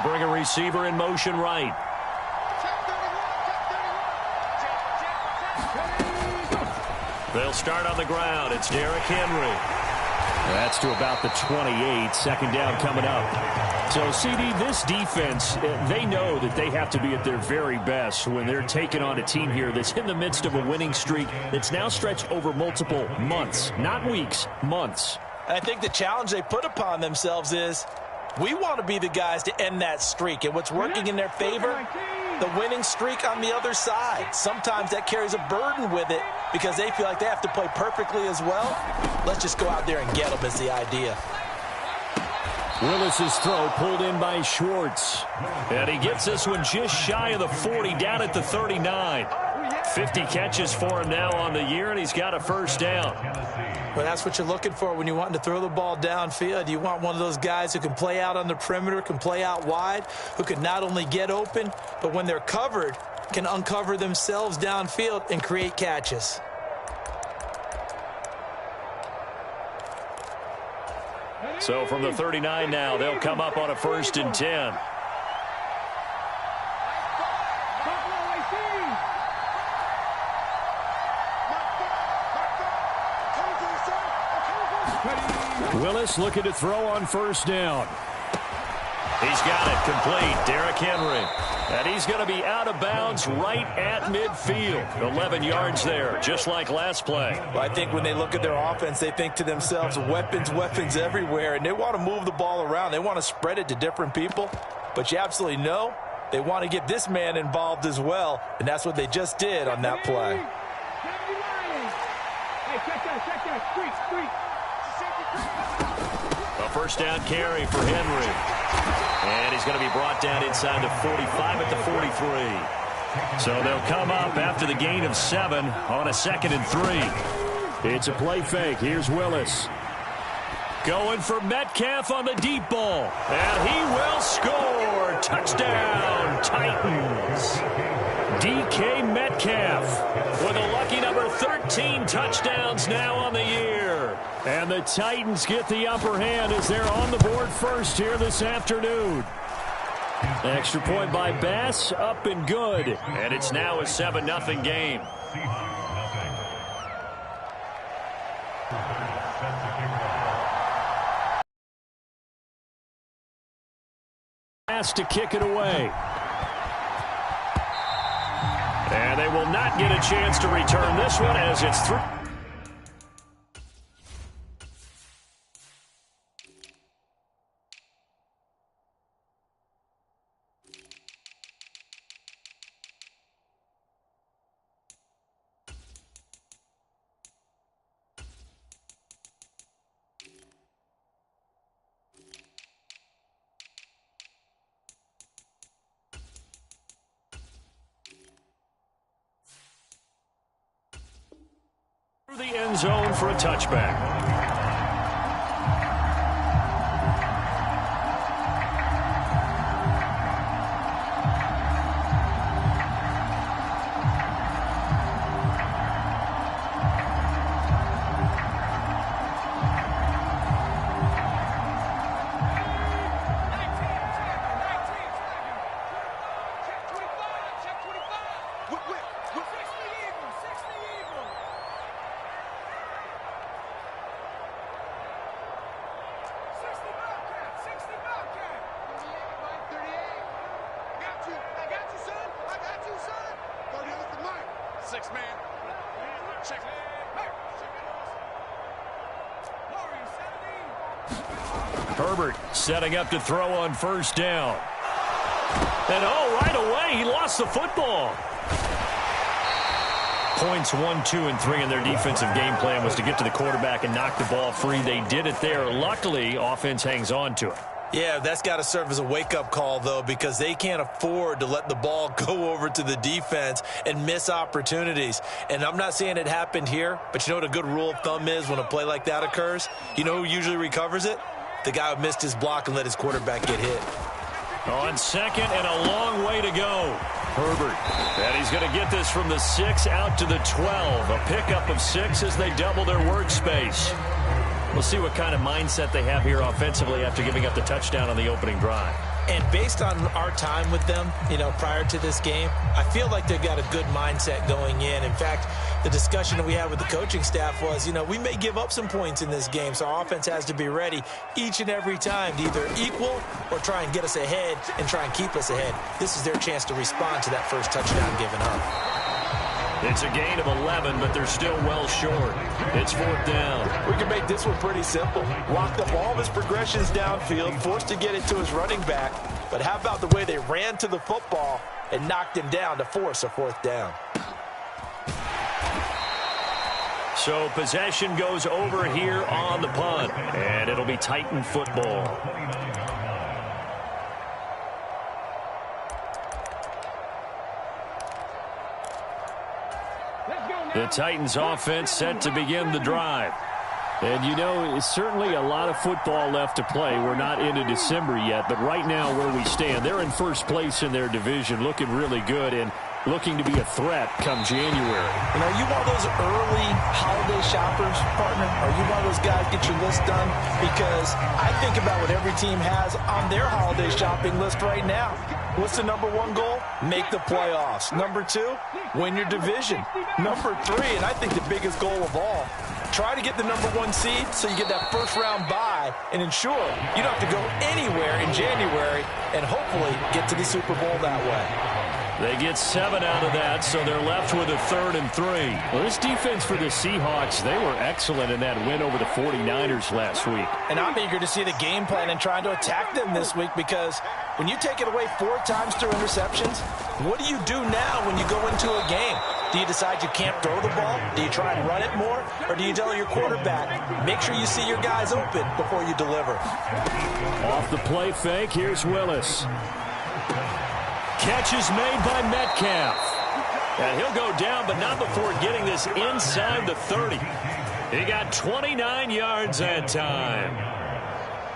bring a receiver in motion right. They'll start on the ground. It's Derrick Henry. That's to about the 28. Second down coming up. So, CD, this defense, they know that they have to be at their very best when they're taking on a team here that's in the midst of a winning streak that's now stretched over multiple months, not weeks, months. I think the challenge they put upon themselves is we want to be the guys to end that streak. And what's working in their favor? The winning streak on the other side. Sometimes that carries a burden with it because they feel like they have to play perfectly as well. Let's just go out there and get them is the idea. Willis's throw pulled in by Schwartz. And he gets this one just shy of the 40, down at the 39. 50 catches for him now on the year, and he's got a first down. Well, that's what you're looking for when you want to throw the ball downfield. You want one of those guys who can play out on the perimeter, can play out wide, who can not only get open, but when they're covered, can uncover themselves downfield and create catches. So from the 39 now, they'll come up on a 1st and 10. Willis looking to throw on 1st down. He's got it complete. Derrick Henry. And he's going to be out of bounds right at midfield. 11 yards there, just like last play. Well, I think when they look at their offense, they think to themselves, weapons, weapons everywhere. And they want to move the ball around. They want to spread it to different people. But you absolutely know they want to get this man involved as well. And that's what they just did on that play. A 1st down carry for Henry. And he's going to be brought down inside the 45 at the 43. So they'll come up after the gain of 7 on a 2nd and 3. It's a play fake. Here's Willis. Going for Metcalf on the deep ball. And he will score. Touchdown, Titans. DK Metcalf with a lucky number 13 touchdowns now on the year. And the Titans get the upper hand as they're on the board first here this afternoon. Extra point by Bass, up and good. And it's now a 7-0 game. Bass to kick it away. And they will not get a chance to return this one as it's through. The end zone for a touchback. Herbert setting up to throw on 1st down. And right away, he lost the football. Points 1, 2, and 3 in their defensive game plan was to get to the quarterback and knock the ball free. They did it there. Luckily, offense hangs on to it. Yeah, that's got to serve as a wake-up call, though, because they can't afford to let the ball go over to the defense and miss opportunities. And I'm not saying it happened here, but you know what a good rule of thumb is when a play like that occurs? You know who usually recovers it? The guy who missed his block and let his quarterback get hit. On 2nd and a long way to go. Herbert. And he's going to get this from the 6 out to the 12. A pickup of 6 as they double their workspace. We'll see what kind of mindset they have here offensively after giving up the touchdown on the opening drive. And based on our time with them, prior to this game, I feel like they've got a good mindset going in. In fact, the discussion that we had with the coaching staff was, we may give up some points in this game, so our offense has to be ready each and every time to either equal or try and get us ahead and try and keep us ahead. This is their chance to respond to that first touchdown given up. It's a gain of 11, but they're still well short. It's 4th down. We can make this one pretty simple. Locked up all of his progressions downfield, forced to get it to his running back. But how about the way they ran to the football and knocked him down to force a 4th down? So possession goes over here on the punt, and it'll be Titan football. The Titans offense set to begin the drive. And, it's certainly a lot of football left to play. We're not into December yet, but right now where we stand, they're in first place in their division, looking really good and looking to be a threat come January. Are you one of those early holiday shoppers, partner? Are you one of those guys get your list done? Because I think about what every team has on their holiday shopping list right now. What's the number 1 goal? Make the playoffs. Number 2, win your division. Number 3, and I think the biggest goal of all, try to get the number 1 seed so you get that first-round bye and ensure you don't have to go anywhere in January and hopefully get to the Super Bowl that way. They get 7 out of that, so they're left with a 3rd and 3. Well, this defense for the Seahawks, they were excellent in that win over the 49ers last week. And I'm eager to see the game plan and trying to attack them this week because when you take it away 4 times through interceptions, what do you do now when you go into a game? Do you decide you can't throw the ball? Do you try and run it more? Or do you tell your quarterback, make sure you see your guys open before you deliver? Off the play fake, here's Willis. Catch is made by Metcalf. And he'll go down, but not before getting this inside the 30. He got 29 yards that time.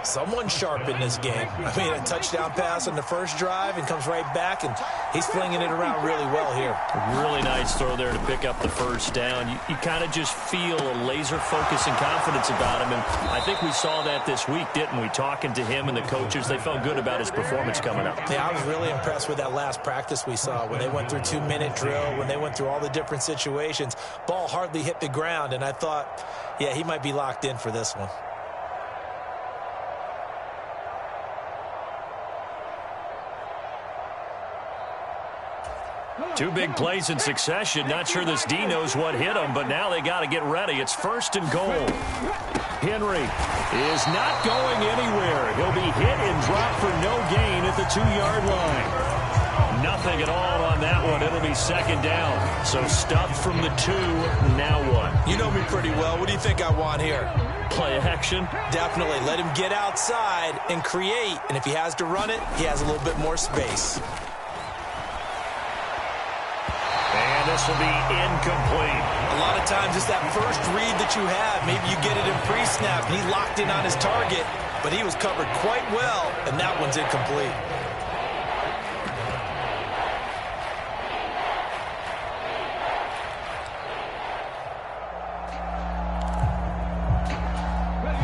Someone sharp in this game. A touchdown pass on the first drive and comes right back, and he's flinging it around really well here. Really nice throw there to pick up the first down. You kind of just feel a laser focus and confidence about him, and I think we saw that this week, didn't we? Talking to him and the coaches, they felt good about his performance coming up. Yeah, I was really impressed with that last practice we saw when they went through 2-minute drill, when they went through all the different situations. Ball hardly hit the ground, and I thought, yeah, he might be locked in for this one. Two big plays in succession. Not sure this D knows what hit him, but now they got to get ready. It's 1st and goal. Henry is not going anywhere. He'll be hit and dropped for no gain at the 2-yard line. Nothing at all on that one. It'll be 2nd down. So stuff from the 2. Now what? You know me pretty well. What do you think I want here? Play action? Definitely. Let him get outside and create. And if he has to run it, he has a little bit more space. And this will be incomplete. A lot of times it's that first read that you have. Maybe you get it in pre-snap, and he locked in on his target, but he was covered quite well, and that one's incomplete.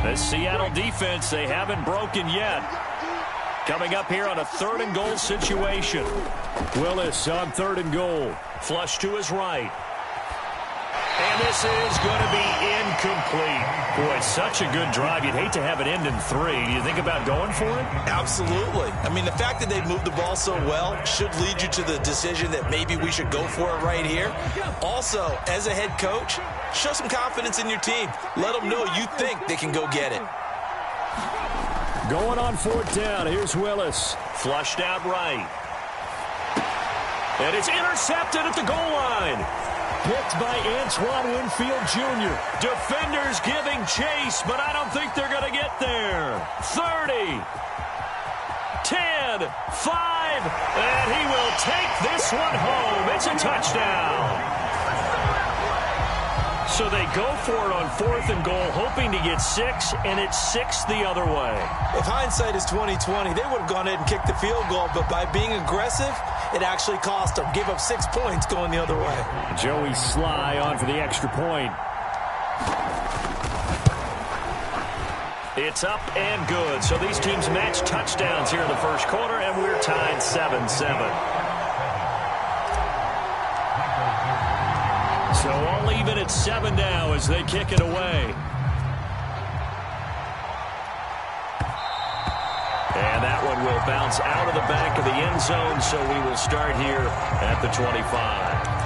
The Seattle defense, they haven't broken yet. Coming up here on a 3rd and goal situation. Willis on 3rd and goal. Flush to his right. And this is going to be incomplete. Boy, such a good drive. You'd hate to have it end in 3. Do you think about going for it? Absolutely. The fact that they moved the ball so well should lead you to the decision that maybe we should go for it right here. Also, as a head coach, show some confidence in your team. Let them know you think they can go get it. Going on 4th down. Here's Willis. Flushed out right. And it's intercepted at the goal line. Picked by Antoine Winfield Jr. Defenders giving chase, but I don't think they're going to get there. 30, 10, 5, and he will take this one home. It's a touchdown. So they go for it on 4th and goal, hoping to get 6, and it's 6 the other way. If hindsight is 20/20, they would have gone ahead and kicked the field goal, but by being aggressive, it actually cost them. Gave up 6 points going the other way. Joey Sly on for the extra point. It's up and good. So these teams match touchdowns here in the first quarter, and we're tied 7-7. So all even at 7 now as they kick it away. And that one will bounce out of the back of the end zone, so we will start here at the 25.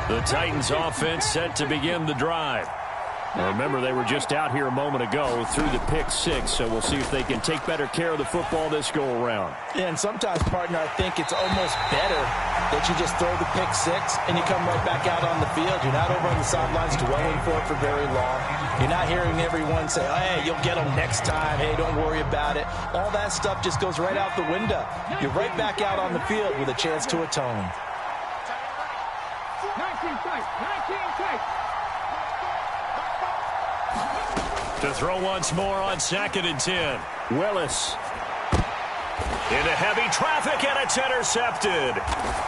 The Titans offense set to begin the drive. Remember, they were just out here a moment ago through the pick 6, so we'll see if they can take better care of the football this go-around. Yeah, and sometimes, partner, I think it's almost better that you just throw the pick 6 and you come right back out on the field. You're not over on the sidelines dwelling for it for very long. You're not hearing everyone say, oh, hey, you'll get them next time. Hey, don't worry about it. All that stuff just goes right out the window. You're right back out on the field with a chance to atone. 19 tight. To throw once more on 2nd and 10. Willis. Into heavy traffic, and it's intercepted.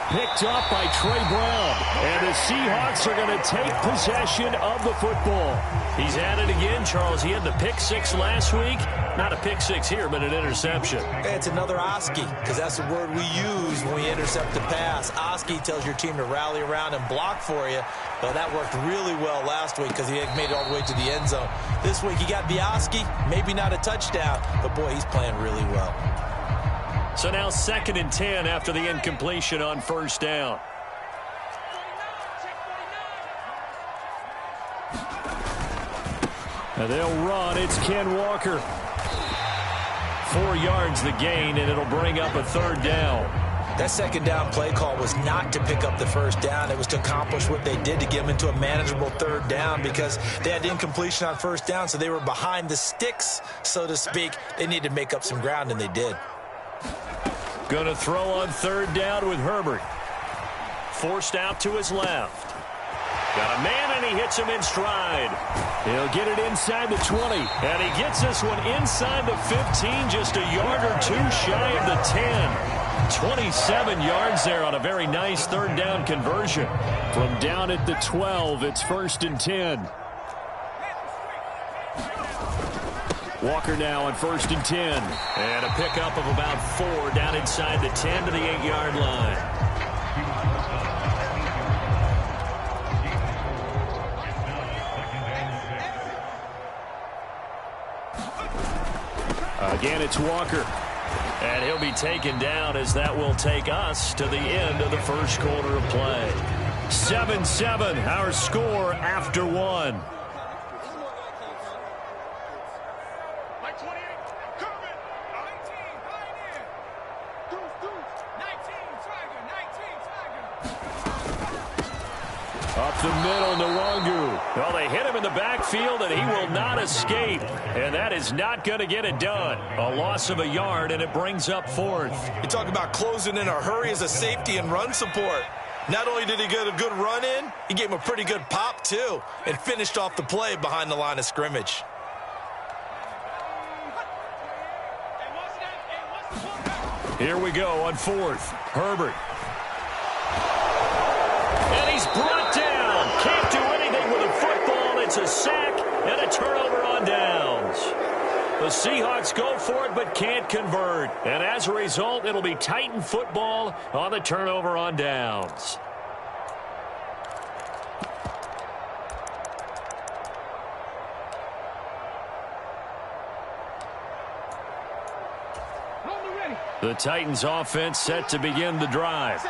Picked up by Trey Brown. And the Seahawks are going to take possession of the football. He's at it again, Charles. He had the pick 6 last week. Not a pick 6 here, but an interception. It's another Oski, because that's the word we use when we intercept a pass. Oski tells your team to rally around and block for you. Well, that worked really well last week because he had made it all the way to the end zone. This week, he got the Oski, maybe not a touchdown, but boy, he's playing really well. So now 2nd and 10 after the incompletion on 1st down. And they'll run. It's Ken Walker. 4 yards the gain, and it'll bring up a 3rd down. That 2nd down play call was not to pick up the 1st down. It was to accomplish what they did to get them into a manageable 3rd down because they had incompletion on 1st down, so they were behind the sticks, so to speak. They needed to make up some ground, and they did. Going to throw on 3rd down with Herbert. Forced out to his left. Got a man, and he hits him in stride. He'll get it inside the 20. And he gets this one inside the 15, just a yard or 2 shy of the 10. 27 yards there on a very nice 3rd down conversion. From down at the 12, it's 1st and 10. Walker now on 1st and 10. And a pickup of about 4 down inside the 10 to the 8-yard line. Again, it's Walker. And he'll be taken down as that will take us to the end of the first quarter of play. 7-7, our score after 1. Up the middle, Nwangu. Well, they hit him in the backfield, and he will not escape. And that is not going to get it done. A loss of a yard, and it brings up 4th. You talk about closing in a hurry as a safety and run support. Not only did he get a good run in, he gave him a pretty good pop, too, and finished off the play behind the line of scrimmage. Here we go on 4th. Herbert. And he's brought down. Can't do anything with a football. It's a sack and a turnover on downs. The Seahawks go for it but can't convert. And as a result, it'll be Titan football on the turnover on downs. The Titans offense set to begin the drive.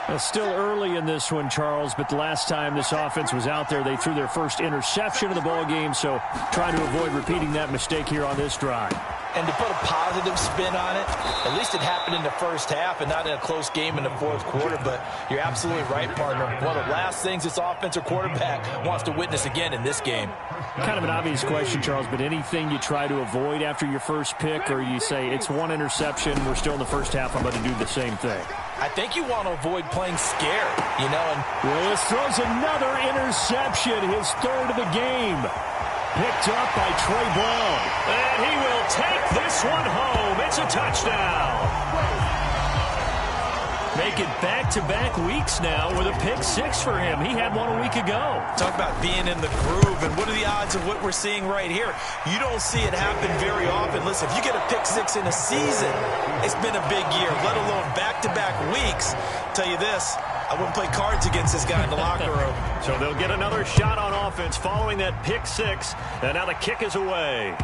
Well, still early in this one, Charles, but the last time this offense was out there, they threw their first interception of the ball game, so trying to avoid repeating that mistake here on this drive. And to put a positive spin on it, at least it happened in the first half and not in a close game in the 4th quarter, but you're absolutely right, partner. One of the last things this offensive quarterback wants to witness again in this game. Kind of an obvious question, Charles, but anything you try to avoid after your first pick, or you say it's one interception, we're still in the first half, I'm going to do the same thing? I think you want to avoid playing scared, you know. And Willis throws another interception, his 3rd of the game. Picked up by Trey Brown. And he will take this one home. It's a touchdown. Make it back-to-back weeks now with a pick six for him. He had one a week ago. Talk about being in the groove, and what are the odds of what we're seeing right here? You don't see it happen very often. Listen, if you get a pick six in a season, it's been a big year, let alone back-to-back weeks. Tell you this, I wouldn't play cards against this guy in the locker room. So they'll get another shot on offense following that pick six, and now the kick is away.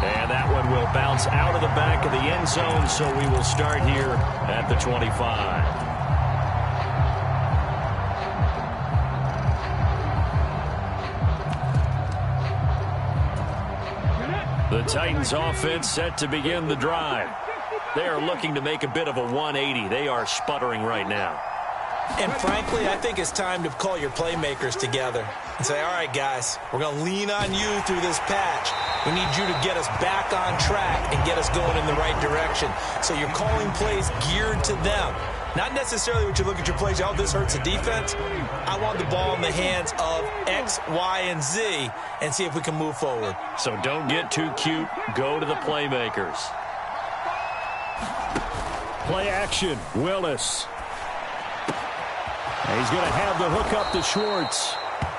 And that one will bounce out of the back of the end zone, so we will start here at the 25. The Titans offense set to begin the drive. They are looking to make a bit of a 180. They are sputtering right now. And frankly, I think it's time to call your playmakers together and say, all right, guys, we're going to lean on you through this patch. We need you to get us back on track and get us going in the right direction. So you're calling plays geared to them. Not necessarily what you look at your plays, oh, this hurts the defense. I want the ball in the hands of X, Y, and Z and see if we can move forward. So don't get too cute. Go to the playmakers. Play action. Willis. And he's going to have the hook up to Schwartz.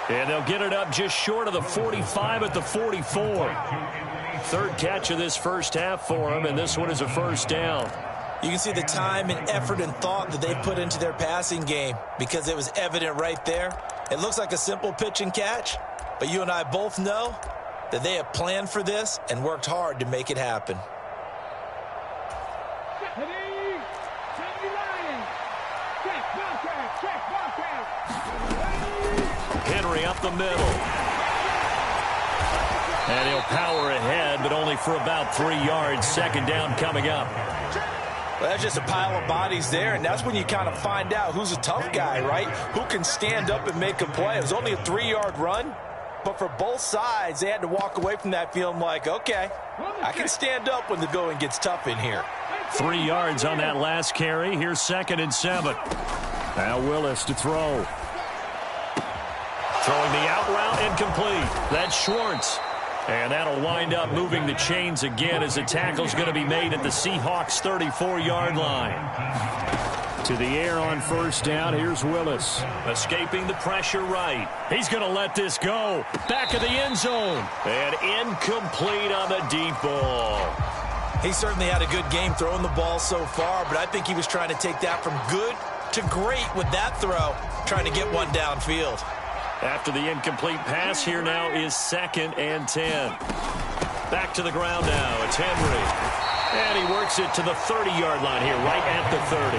And they'll get it up just short of the 45 at the 44. Third catch of this first half for him, and this one is a first down. You can see the time and effort and thought that they put into their passing game because it was evident right there. It looks like a simple pitch and catch, but you and I both know that they have planned for this and worked hard to make it happen. Henry up the middle. And he'll power ahead, but only for about 3 yards. Second down coming up. Well, that's just a pile of bodies there, and that's when you kind of find out who's a tough guy, right? Who can stand up and make a play. It was only a 3-yard run, but for both sides, they had to walk away from that feeling like, okay, I can stand up when the going gets tough in here. 3 yards on that last carry. Here's 2nd and 7. Now Willis to throw. Throwing the out route incomplete. That's Schwartz. And that'll wind up moving the chains again as the tackle's going to be made at the Seahawks 34-yard line. To the air on first down. Here's Willis. Escaping the pressure right. He's going to let this go. Back of the end zone. And incomplete on the deep ball. He certainly had a good game throwing the ball so far, but I think he was trying to take that from good to great with that throw, trying to get one downfield. After the incomplete pass, here now is 2nd and 10. Back to the ground now. It's Henry. And he works it to the 30-yard line here, right at the 30.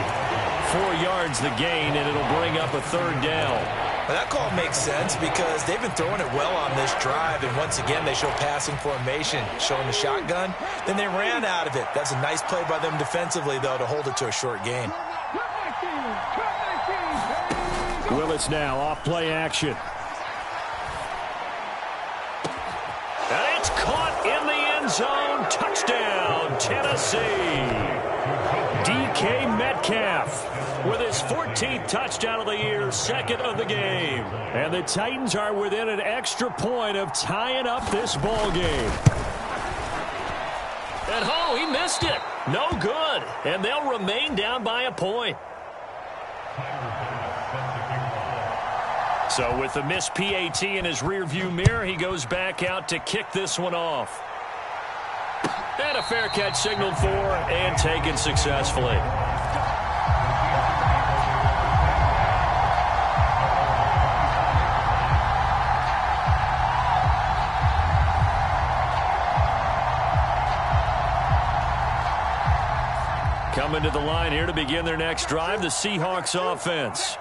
4 yards the gain, and it'll bring up a third down. Well, that call makes sense because they've been throwing it well on this drive, and once again, they show passing formation, showing the shotgun. Then they ran out of it. That's a nice play by them defensively, though, to hold it to a short gain. Willis now off play action. And it's caught in the end zone. Touchdown, Tennessee. DK Metcalf with his 14th touchdown of the year, 2nd of the game. And the Titans are within an extra point of tying up this ball game. And oh, he missed it. No good. And they'll remain down by a point. So with the missed PAT in his rearview mirror, he goes back out to kick this one off. And a fair catch signaled for and taken successfully. Coming to the line here to begin their next drive, the Seahawks offense.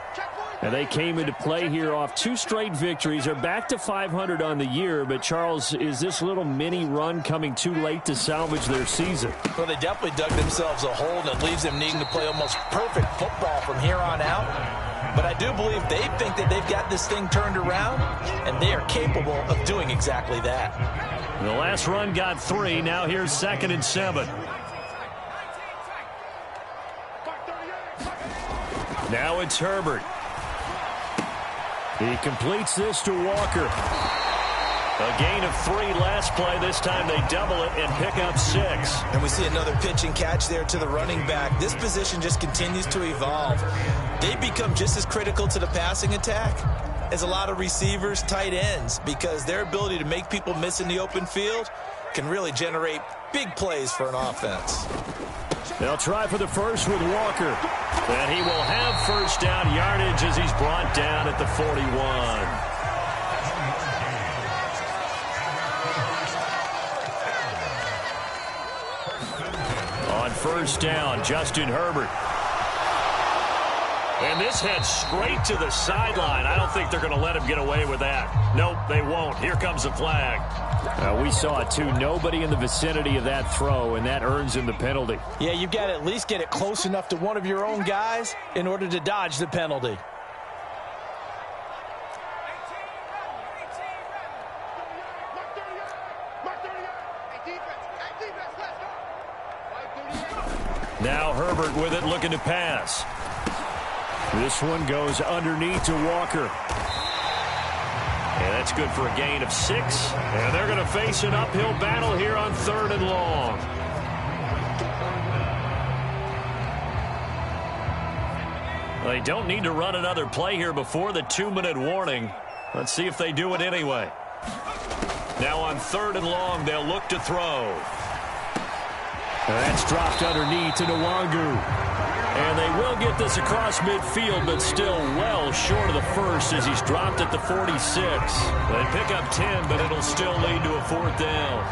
And they came into play here off 2 straight victories. They're back to 500 on the year. But, Charles, is this little mini run coming too late to salvage their season? Well, they definitely dug themselves a hole, and it leaves them needing to play almost perfect football from here on out. But I do believe they think that they've got this thing turned around, and they are capable of doing exactly that. The last run got 3. Now here's 2nd and 7. Now it's Herbert. He completes this to Walker. A gain of 3 last play. This time they double it and pick up 6. And we see another pitch and catch there to the running back. This position just continues to evolve. They become just as critical to the passing attack as a lot of receivers, tight ends, because their ability to make people miss in the open field can really generate big plays for an offense. They'll try for the first with Walker. And he will have first down yardage as he's brought down at the 41. On first down, Justin Herbert. And this heads straight to the sideline. I don't think they're going to let him get away with that. Nope, they won't. Here comes the flag. We saw it, too. Nobody in the vicinity of that throw, and that earns him the penalty. Yeah, you've got to at least get it close enough to one of your own guys in order to dodge the penalty. Now Herbert with it, looking to pass. This one goes underneath to Walker. And that's good for a gain of 6. And they're going to face an uphill battle here on 3rd and long. They don't need to run another play here before the 2-minute warning. Let's see if they do it anyway. Now on 3rd and long, they'll look to throw. That's dropped underneath to Nwangu. And they will get this across midfield, but still well short of the first as he's dropped at the 46. They pick up 10, but it'll still lead to a 4th down.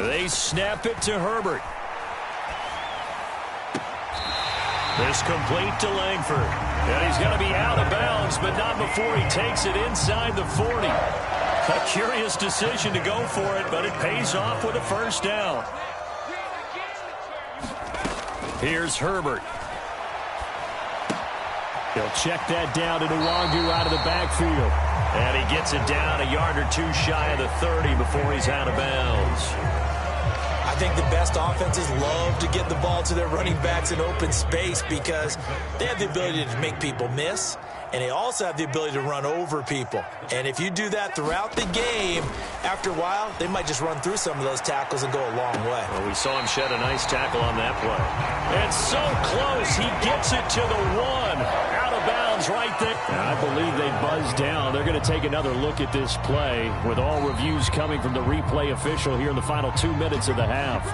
They snap it to Herbert. This complete to Langford. And he's going to be out of bounds, but not before he takes it inside the 40. A curious decision to go for it, but it pays off with a first down. Here's Herbert. He'll check that down to Nwangu out of the backfield. And he gets it down a yard or 2 shy of the 30 before he's out of bounds. I think the best offenses love to get the ball to their running backs in open space because they have the ability to make people miss, and they also have the ability to run over people. And if you do that throughout the game, after a while, they might just run through some of those tackles and go a long way. Well, we saw him shed a nice tackle on that play. And so close, he gets it to the 1. Out of bounds right there. And I believe they buzzed down. They're going to take another look at this play with all reviews coming from the replay official here in the final 2 minutes of the half.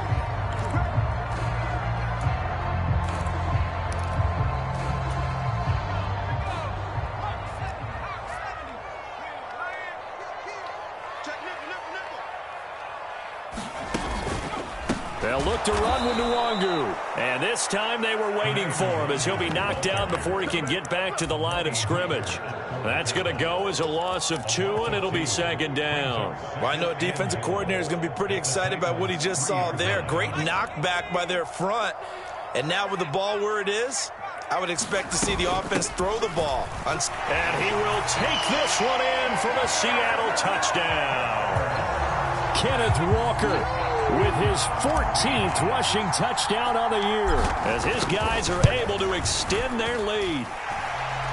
They'll look to run with Nwangu. And this time they were waiting for him as he'll be knocked down before he can get back to the line of scrimmage. That's going to go as a loss of 2, and it'll be 2nd down. Well, I know a defensive coordinator is going to be pretty excited about what he just saw there. Great knockback by their front. And now with the ball where it is, I would expect to see the offense throw the ball. And he will take this one in for the Seattle touchdown. Kenneth Walker with his 14th rushing touchdown on the year, as his guys are able to extend their lead.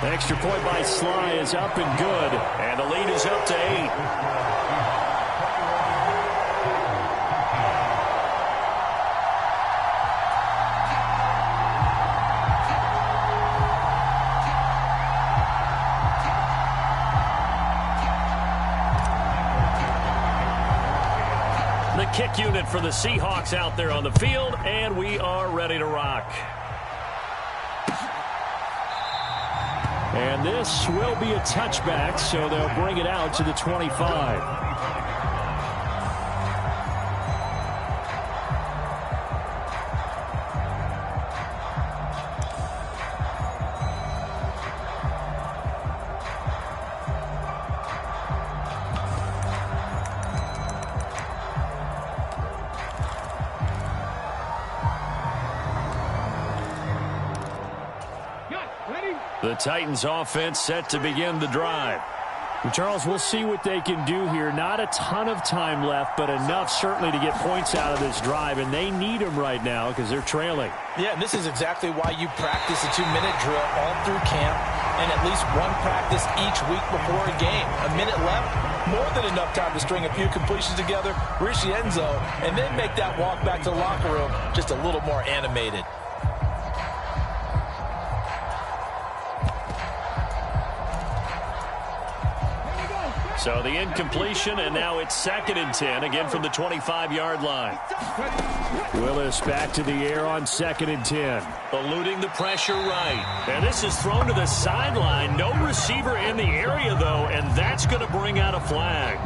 Extra point by Sly is up and good, and the lead is up to 8. Kick unit for the Seahawks out there on the field, and we are ready to rock. And this will be a touchback, so they'll bring it out to the 25. The Titans offense set to begin the drive. Charles, we'll see what they can do here. Not a ton of time left, but enough certainly to get points out of this drive, and they need them right now because they're trailing. Yeah, and this is exactly why you practice a 2-minute drill all through camp and at least one practice each week before a game. A minute left, more than enough time to string a few completions together, reach the end zone, and then make that walk back to the locker room just a little more animated. So the incompletion, and now it's 2nd and 10, again from the 25-yard line. Willis back to the air on 2nd and 10. Eluding the pressure right. And this is thrown to the sideline. No receiver in the area, though, and that's going to bring out a flag.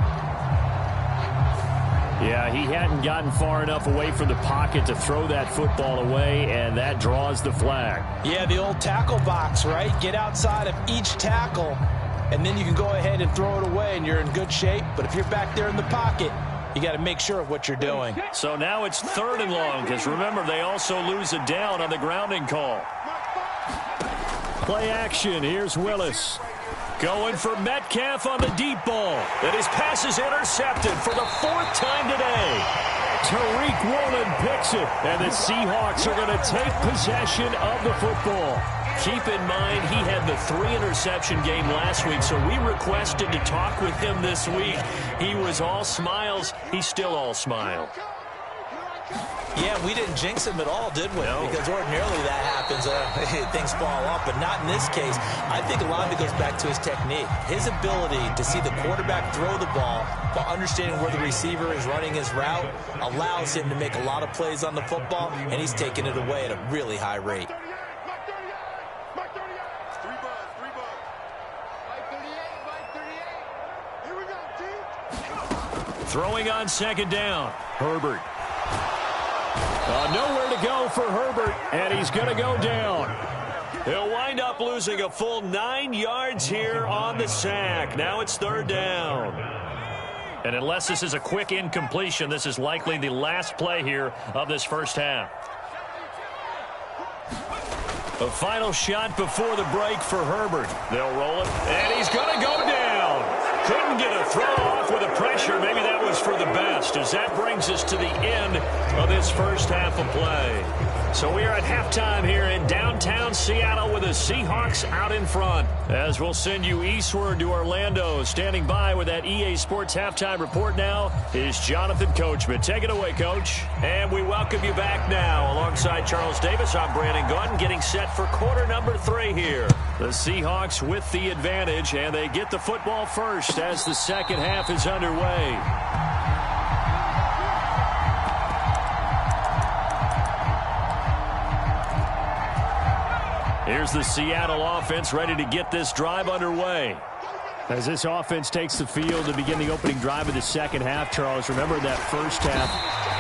Yeah, he hadn't gotten far enough away from the pocket to throw that football away, and that draws the flag. Yeah, the old tackle box, right? Get outside of each tackle, and then you can go ahead and throw it away, and you're in good shape. But if you're back there in the pocket, you got to make sure of what you're doing. So now it's 3rd and long, because remember, they also lose a down on the grounding call. Play action. Here's Willis. Going for Metcalf on the deep ball. And his pass is intercepted for the 4th time today. Tariq Woolen picks it, and the Seahawks are going to take possession of the football. Keep in mind, he had the 3-interception game last week, so we requested to talk with him this week. He was all smiles. He's still all smile. Yeah, we didn't jinx him at all, did we? No. Because ordinarily that happens. Things fall off, but not in this case. I think a lot of it goes back to his technique. His ability to see the quarterback throw the ball while understanding where the receiver is running his route allows him to make a lot of plays on the football, and he's taking it away at a really high rate. Throwing on 2nd down. Herbert. Nowhere to go for Herbert, and he's going to go down. He'll wind up losing a full 9 yards here on the sack. Now it's 3rd down. And unless this is a quick incompletion, this is likely the last play here of this first half. A final shot before the break for Herbert. They'll roll it, and he's going to go down. Couldn't get a throw off with the pressure. Maybe that was for the best, as that brings us to the end of this first half of play. So we are at halftime here in downtown Seattle with the Seahawks out in front. As we'll send you eastward to Orlando. Standing by with that EA Sports halftime report now is Jonathan Coachman. Take it away, Coach. And we welcome you back now. Alongside Charles Davis, I'm Brandon Gaudin, getting set for quarter number 3 here. The Seahawks with the advantage, and they get the football first as the second half is underway. Here's the Seattle offense ready to get this drive underway. As this offense takes the field to begin the opening drive of the second half, Charles, remember that first half,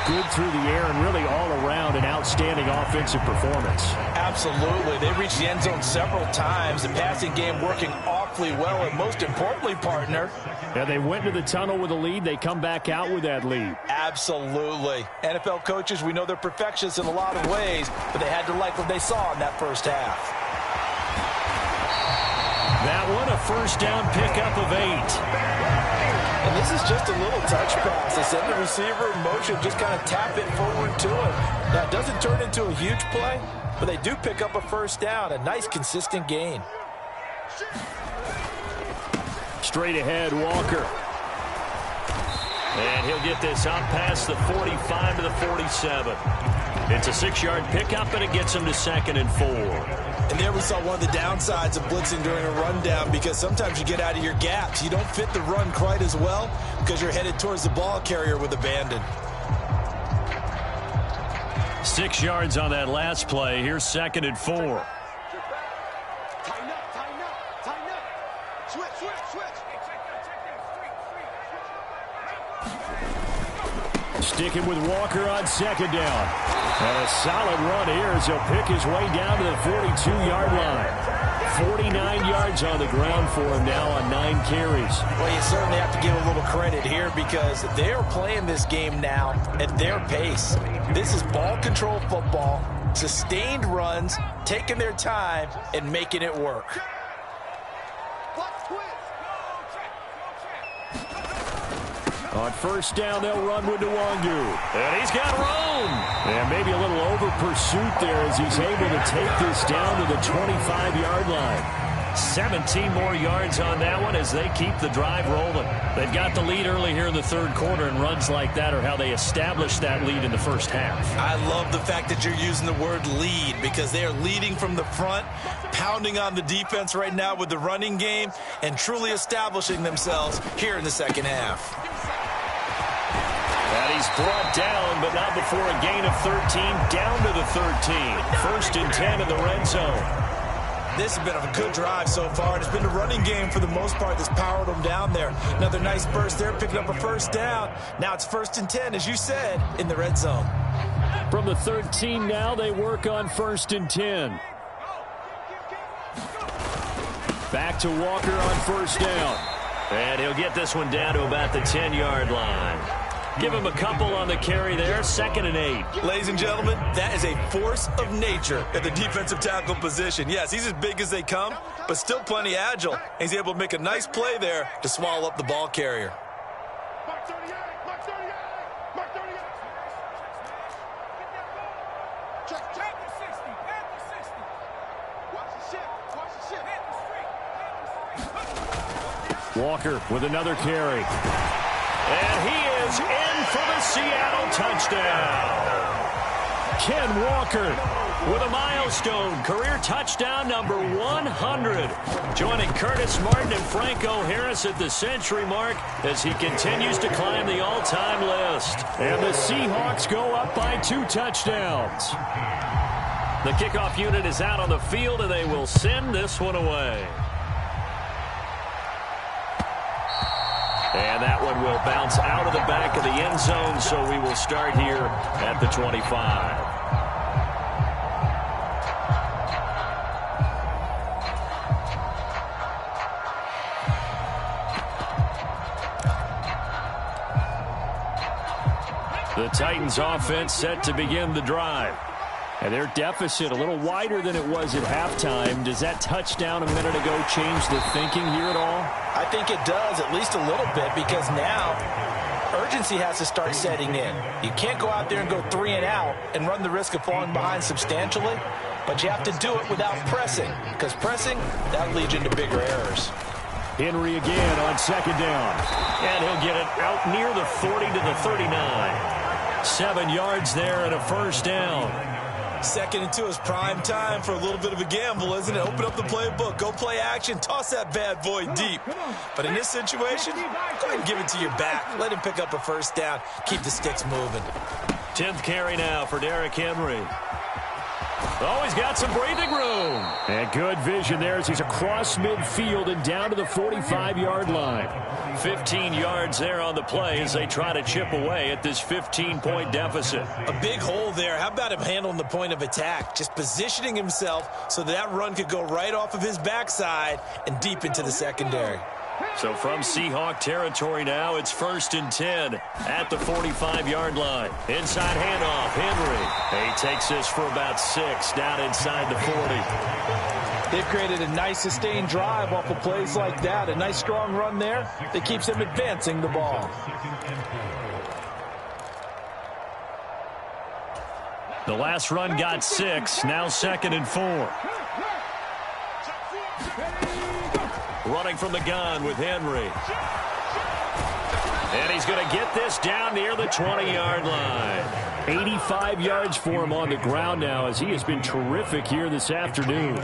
good through the air and really all around an outstanding offensive performance. Absolutely. They reached the end zone several times. The passing game working awfully well, and most importantly, partner. Yeah, they went to the tunnel with a lead. They come back out with that lead. Absolutely. NFL coaches, we know they're perfectionists in a lot of ways, but they had to like what they saw in that first half. That one, a first down pickup of 8. And this is just a little touch pass. They send the receiver in motion, just kind of tap it forward to him. Now, it doesn't turn into a huge play, but they do pick up a first down. A nice, consistent gain. Straight ahead, Walker. And he'll get this out past the 45 to the 47. It's a 6-yard pickup, and it gets him to 2nd and 4. And there we saw one of the downsides of blitzing during a rundown, because sometimes you get out of your gaps. You don't fit the run quite as well because you're headed towards the ball carrier with abandon. 6 yards on that last play. Here's 2nd and 4. Tighten up, tighten up, tighten up. Switch, switch, switch. Sticking with Walker on 2nd down. And a solid run here as he'll pick his way down to the 42-yard line. 49 yards on the ground for him now on 9 carries. Well, you certainly have to give a little credit here because they're playing this game now at their pace. This is ball control football, sustained runs, taking their time, and making it work. On first down, they'll run with Nwangu. And he's got room. And maybe a little over pursuit there as he's able to take this down to the 25-yard line. 17 more yards on that one as they keep the drive rolling. They've got the lead early here in the third quarter, and runs like that are how they establish that lead in the first half. I love the fact that you're using the word lead because they are leading from the front, pounding on the defense right now with the running game, and truly establishing themselves here in the second half. And he's brought down, but not before a gain of 13, down to the 13. First and 10 in the red zone. This has been a good drive so far, and it's been the running game for the most part that's powered them down there. Another nice burst there, picking up a first down. Now it's first and 10, as you said, in the red zone. From the 13 now, they work on first and 10. Back to Walker on first down. And he'll get this one down to about the 10-yard line. Give him a couple on the carry there, 2nd and 8. Ladies and gentlemen, that is a force of nature at the defensive tackle position. Yes, he's as big as they come, but still plenty agile. He's able to make a nice play there to swallow up the ball carrier. Mark 38, Mark 38, Mark 38. Check the 60, at the 60. Watch the ship, watch the ship. At the street. Walker with another carry. And he is in for the Seattle touchdown. Ken Walker with a milestone career touchdown number 100. Joining Curtis Martin and Franco Harris at the century mark as he continues to climb the all-time list. And the Seahawks go up by 2 touchdowns. The kickoff unit is out on the field, and they will send this one away. And that one will bounce out of the back of the end zone, so we will start here at the 25. The Titans offense set to begin the drive. And their deficit a little wider than it was at halftime. Does that touchdown a minute ago change the thinking here at all? I think it does, at least a little bit, because now urgency has to start setting in. You can't go out there and go 3 and out and run the risk of falling behind substantially, but you have to do it without pressing, because pressing, that leads into bigger errors. Henry again on second down. And he'll get it out near the 40 to the 39. 7 yards there and a first down. 2nd and 2 is prime time for a little bit of a gamble, isn't it? Open up the playbook, go play action, toss that bad boy deep. But in this situation, go ahead and give it to your back. Let him pick up a first down. Keep the sticks moving. 10th carry now for Derrick Henry. Oh, he's got some breathing room. And good vision there as he's across midfield and down to the 45-yard line. 15 yards there on the play as they try to chip away at this 15-point deficit. A big hole there. How about him handling the point of attack? Just positioning himself so that run could go right off of his backside and deep into the secondary. So from Seahawk territory now, it's 1st and 10 at the 45-yard line. Inside handoff, Henry. He takes this for about 6 down inside the 40. They've created a nice sustained drive off of plays like that. A nice strong run there that keeps them advancing the ball. The last run got 6, now 2nd and 4. Running from the gun with Henry. And he's going to get this down near the 20-yard line. 85 yards for him on the ground now as he has been terrific here this afternoon.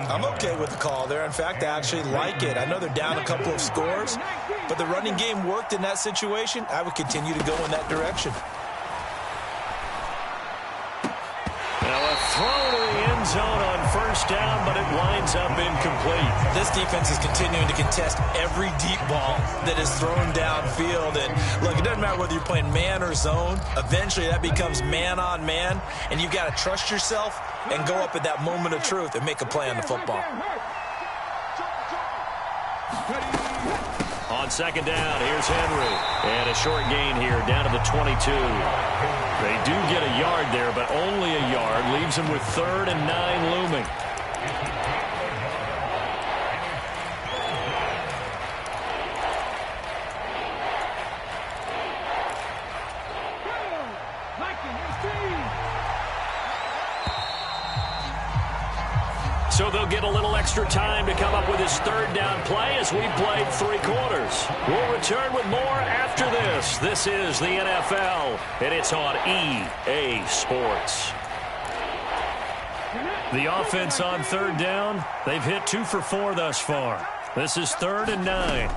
I'm okay with the call there. In fact, I actually like it. I know they're down a couple of scores, but the running game worked in that situation. I would continue to go in that direction. Now a throw to the end zone on first down, but it winds up incomplete. This defense is continuing to contest every deep ball that is thrown downfield. And look, it doesn't matter whether you're playing man or zone. Eventually that becomes man on man, and you've got to trust yourself and go up at that moment of truth and make a play on the football. On second down, here's Henry. And a short gain here down to the 22. They do get a yard there, but only a yard. Leaves them with 3rd and 9 looming. So they'll get a little extra time to come up with his third down play as we played 3 quarters. We'll return with more after this. This is the NFL, and it's on EA Sports. The offense on third down, they've hit 2 for 4 thus far. This is 3rd and 9.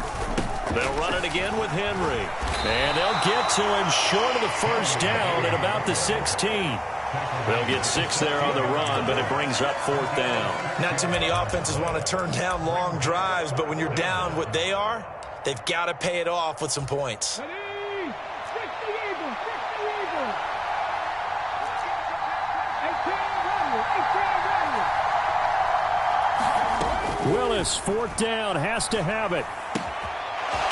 They'll run it again with Henry. And they'll get to him short of the first down at about the 16. They'll get 6 there on the run, but it brings up 4th down. Not too many offenses want to turn down long drives, but when you're down what they are, they've got to pay it off with some points. Willis, 4th down, has to have it.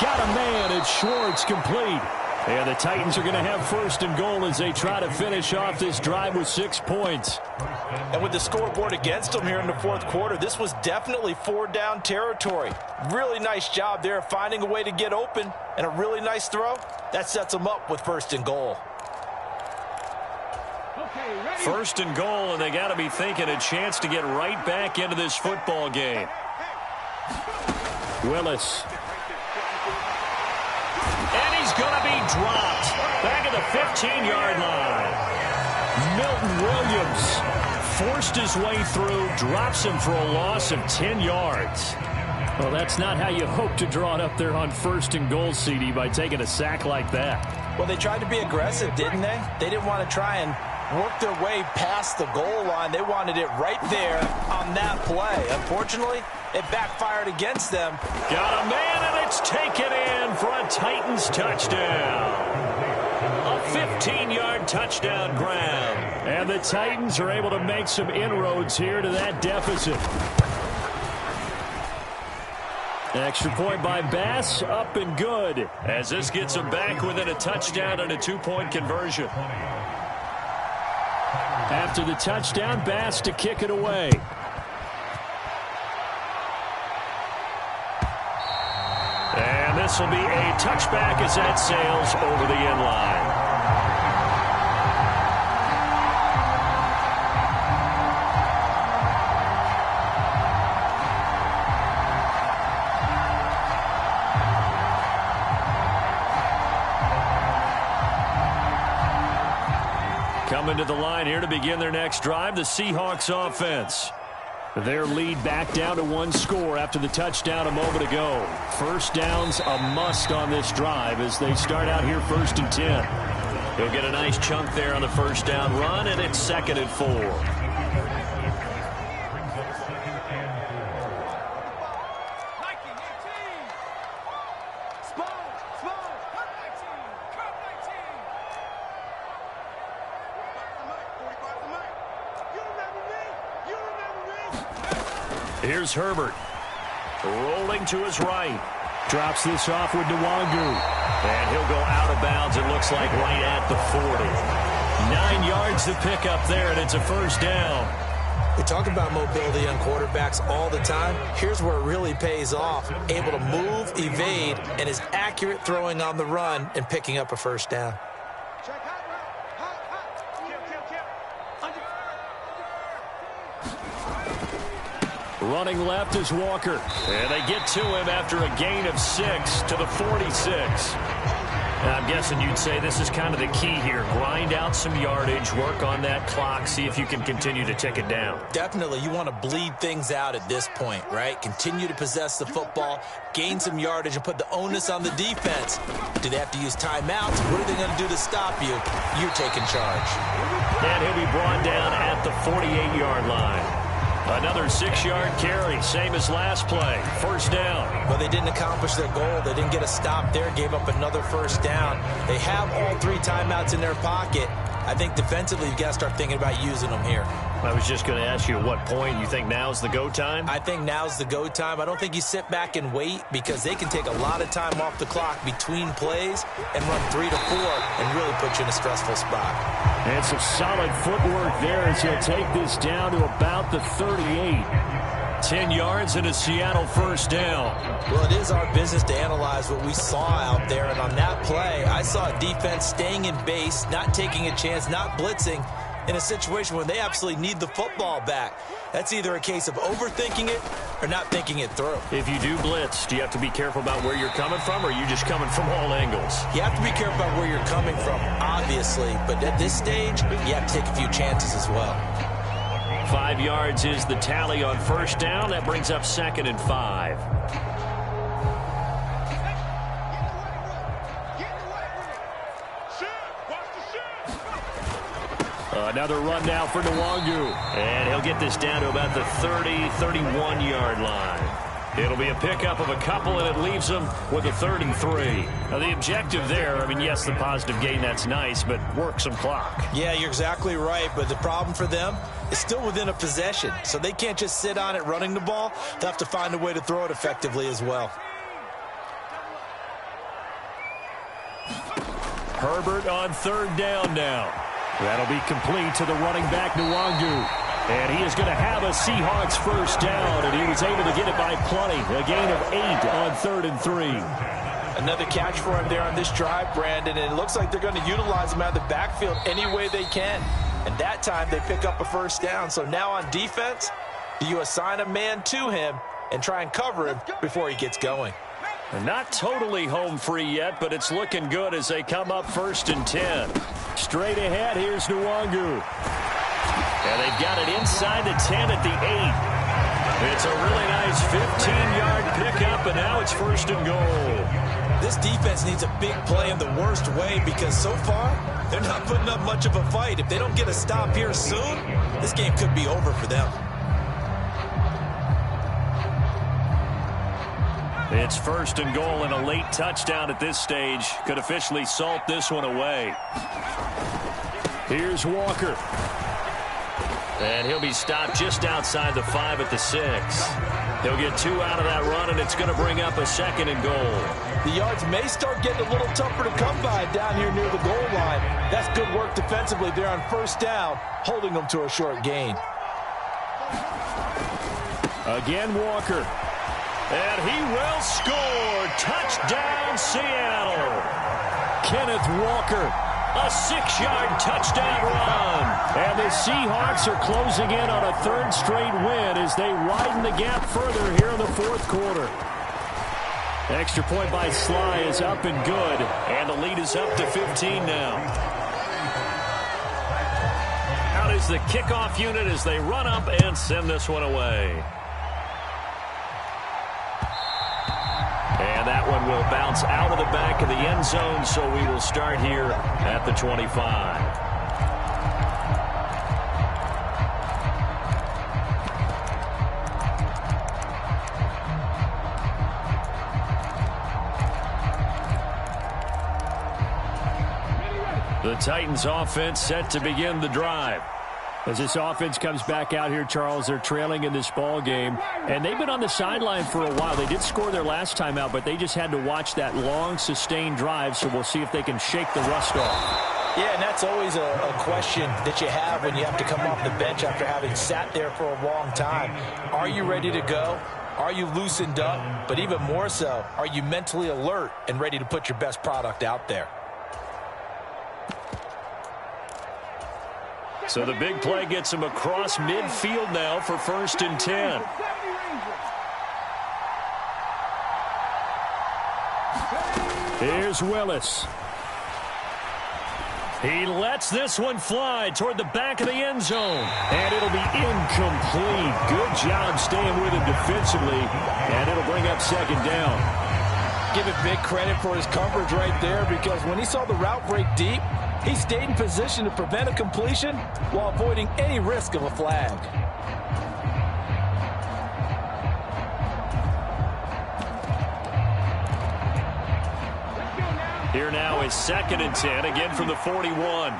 Got a man, it's Schwartz, complete. And the Titans are going to have 1st and goal as they try to finish off this drive with 6 points. And with the scoreboard against them here in the 4th quarter, this was definitely 4-down territory. Really nice job there finding a way to get open, and a really nice throw. That sets them up with 1st and goal. 1st and goal, and they got to be thinking a chance to get right back into this football game. Willis. And he's going to be dropped back at the 15-yard line. Milton Williams forced his way through, drops him for a loss of 10 yards. Well, that's not how you hope to draw it up there on 1st and goal, CD, by taking a sack like that. Well, they tried to be aggressive, didn't they? They didn't want to try and work their way past the goal line. They wanted it right there on that play. Unfortunately, it backfired against them. Got a man, and it's taken in for a Titans touchdown. A 15-yard touchdown grab. And the Titans are able to make some inroads here to that deficit. Extra point by Bass, up and good, as this gets them back within a touchdown and a 2-point conversion. After the touchdown, Bass to kick it away. And this will be a touchback as that sails over the end line. Coming to the line here to begin their next drive, the Seahawks offense. Their lead back down to 1 score after the touchdown a moment ago. 1st down's a must on this drive as they start out here 1st and 10. He'll get a nice chunk there on the 1st down run, and it's 2nd and 4. Here's Herbert. Rolling to his right. Drops this off with Nwangu. And he'll go out of bounds, it looks like, right at the 40. 9 yards to pick up there, and it's a 1st down. We talk about mobility on quarterbacks all the time. Here's where it really pays off. Able to move, evade, and is accurate throwing on the run and picking up a 1st down. Running left is Walker. And they get to him after a gain of 6 to the 46. I'm guessing you'd say this is kind of the key here. Grind out some yardage, work on that clock, see if you can continue to tick it down. Definitely. You want to bleed things out at this point, right? Continue to possess the football, gain some yardage, and put the onus on the defense. Do they have to use timeouts? What are they going to do to stop you? You're taking charge. And he'll be brought down at the 48-yard line. Another 6-yard carry, same as last play. 1st down. Well, they didn't accomplish their goal. They didn't get a stop there, gave up another 1st down. They have all 3 timeouts in their pocket. I think defensively you've got to start thinking about using them here. I was just going to ask you at what point you think now's the go time? I think now's the go time. I don't think you sit back and wait because they can take a lot of time off the clock between plays and run 3 to 4 and really put you in a stressful spot. And some solid footwork there as he'll take this down to about the 38. 10 yards and a Seattle 1st down. Well, it is our business to analyze what we saw out there. And on that play, I saw a defense staying in base, not taking a chance, not blitzing, in a situation when they absolutely need the football back. That's either a case of overthinking it or not thinking it through. If you do blitz, do you have to be careful about where you're coming from, or are you just coming from all angles? You have to be careful about where you're coming from, obviously, but at this stage, you have to take a few chances as well. 5 yards is the tally on first down. That brings up 2nd and 5. Another run now for Nwangu. And he'll get this down to about the 30, 31-yard line. It'll be a pickup of a couple, and it leaves them with a 3rd and 3. Now, the objective there, I mean, yes, the positive gain, that's nice, but work some clock. Yeah, you're exactly right, but the problem for them is still within a possession, so they can't just sit on it running the ball. They'll have to find a way to throw it effectively as well. Herbert on 3rd down now. That'll be complete to the running back, Nwangu. And he is going to have a Seahawks first down, and he was able to get it by plenty. A gain of 8 on 3rd and 3. Another catch for him there on this drive, Brandon, and it looks like they're going to utilize him out of the backfield any way they can. And that time they pick up a first down. So now on defense, you assign a man to him and try and cover him before he gets going. They're not totally home free yet, but it's looking good as they come up 1st and 10. Straight ahead, here's Nwangu. And they've got it inside the 10 at the 8. It's a really nice 15-yard pickup, and now it's 1st and goal. This defense needs a big play in the worst way because so far, they're not putting up much of a fight. If they don't get a stop here soon, this game could be over for them. It's 1st and goal, and a late touchdown at this stage could officially salt this one away. Here's Walker. And he'll be stopped just outside the 5 at the 6. He'll get 2 out of that run, and it's going to bring up a 2nd and goal. The yards may start getting a little tougher to come by down here near the goal line. That's good work defensively there on 1st down, holding them to a short gain. Again, Walker. And he will score. Touchdown, Seattle. Kenneth Walker, a 6-yard touchdown run. And the Seahawks are closing in on a 3rd straight win as they widen the gap further here in the 4th quarter. Extra point by Sly is up and good. And the lead is up to 15 now. Out is the kickoff unit as they run up and send this one away. And that one will bounce out of the back of the end zone, so we will start here at the 25. The Titans offense set to begin the drive. As this offense comes back out here, Charles, they're trailing in this ball game, and they've been on the sideline for a while. They did score their last time out, but they just had to watch that long, sustained drive, so we'll see if they can shake the rust off. Yeah, and that's always a question that you have when you have to come off the bench after having sat there for a long time. Are you ready to go? Are you loosened up? But even more so, are you mentally alert and ready to put your best product out there? So the big play gets him across midfield now for 1st and 10. Here's Willis. He lets this one fly toward the back of the end zone. And it'll be incomplete. Good job staying with him defensively. And it'll bring up 2nd down. Give it big credit for his coverage right there, because when he saw the route break deep, he stayed in position to prevent a completion while avoiding any risk of a flag. Here now is 2nd and 10, again from the 41.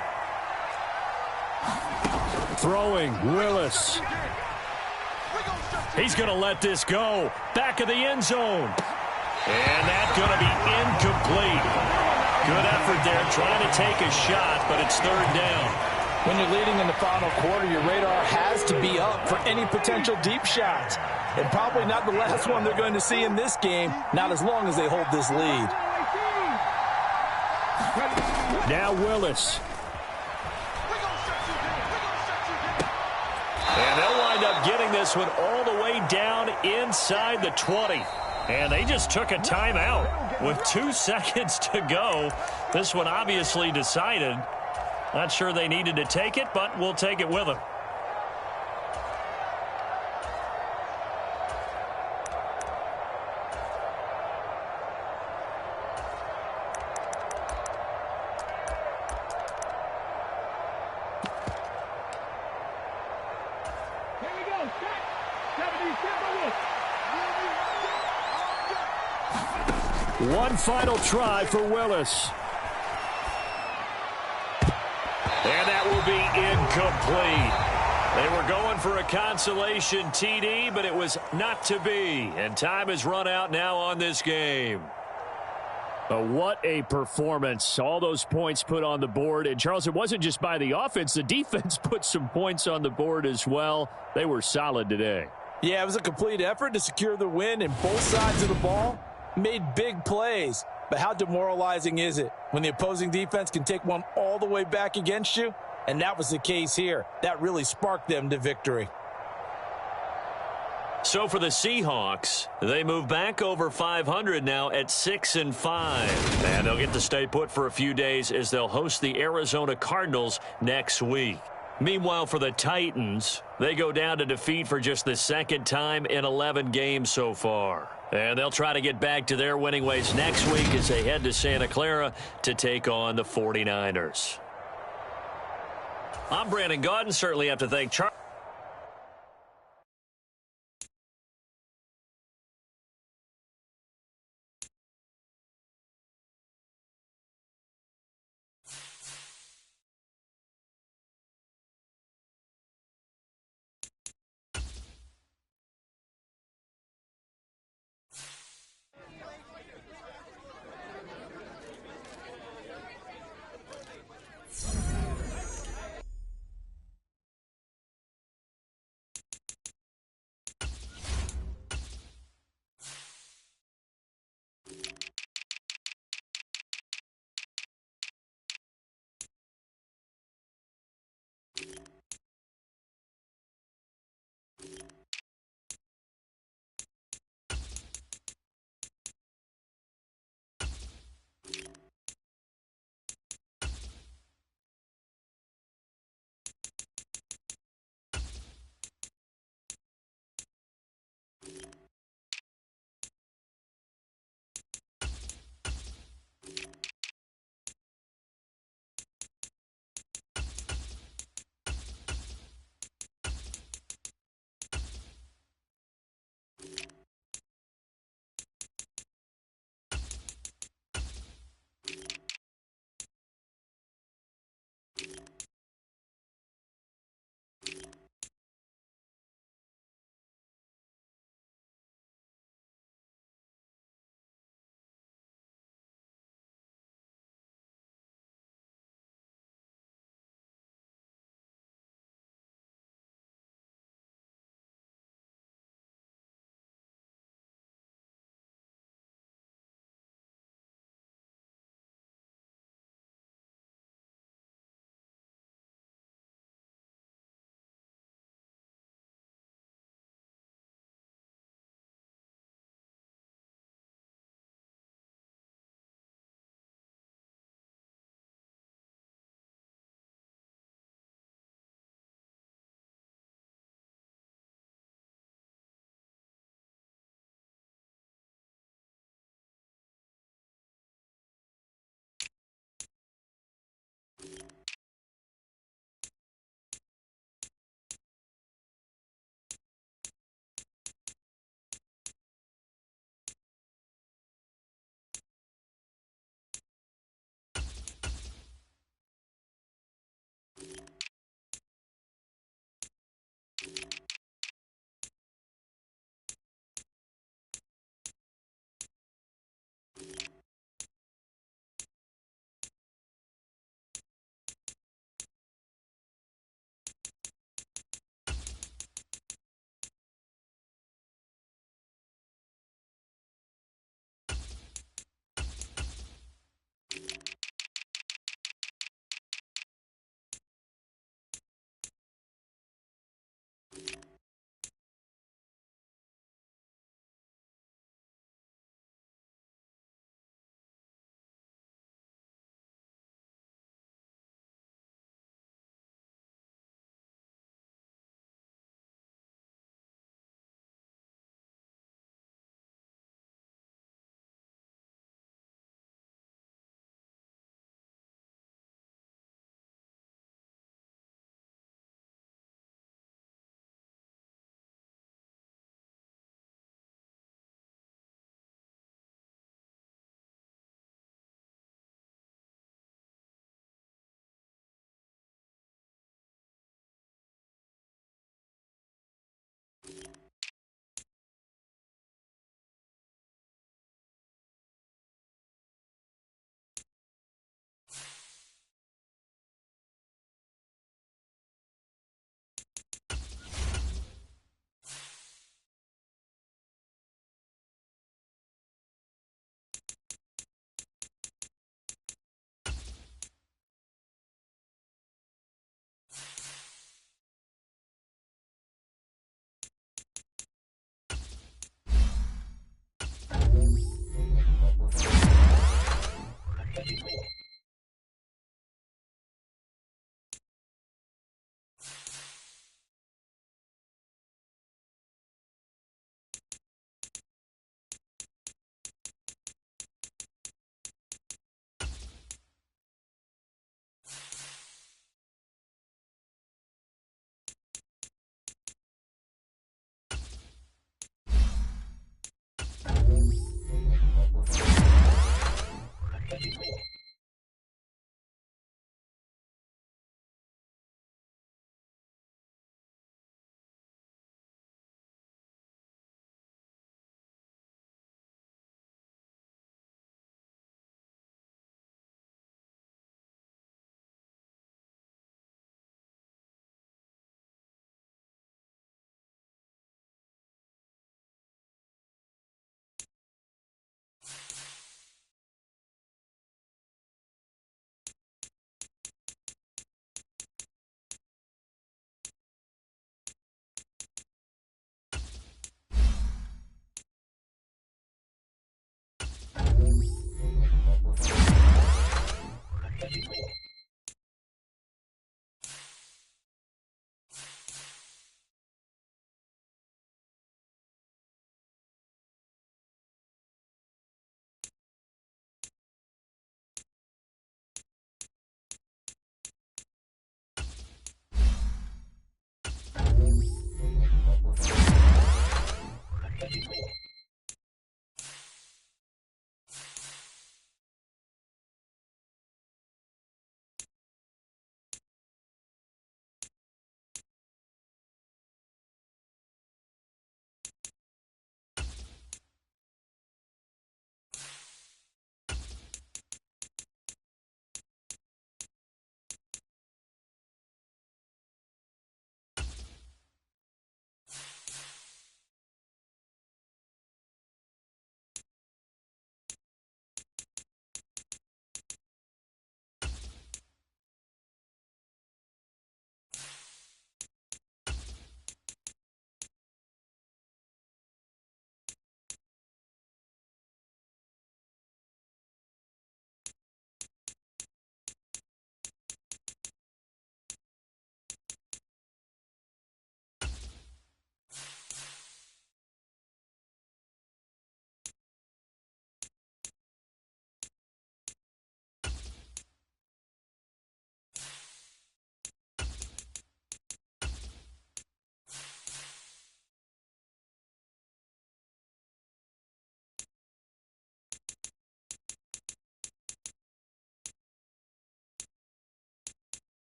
Throwing, Willis. He's going to let this go. Back of the end zone. And that's going to be incomplete. Good effort there, trying to take a shot, but it's 3rd down. When you're leading in the final quarter, your radar has to be up for any potential deep shots. And probably not the last one they're going to see in this game, not as long as they hold this lead. Now Willis. getting this one all the way down inside the 20. And they just took a timeout with 2 seconds to go. This one obviously decided. Not sure they needed to take it, but we'll take it with them. One final try for Willis. And that will be incomplete. They were going for a consolation TD, but it was not to be. And time has run out now on this game. But what a performance. All those points put on the board. And, Charles, it wasn't just by the offense. The defense put some points on the board as well. They were solid today. Yeah, it was a complete effort to secure the win, and both sides of the ball made big plays. But how demoralizing is it when the opposing defense can take one all the way back against you? And that was the case here. That really sparked them to victory. So for the Seahawks, they move back over 500 now at 6-5. And they'll get to stay put for a few days as they'll host the Arizona Cardinals next week. Meanwhile, for the Titans, they go down to defeat for just the second time in 11 games so far. And they'll try to get back to their winning ways next week as they head to Santa Clara to take on the 49ers. I'm Brandon Gaudin. Certainly have to thank Charles.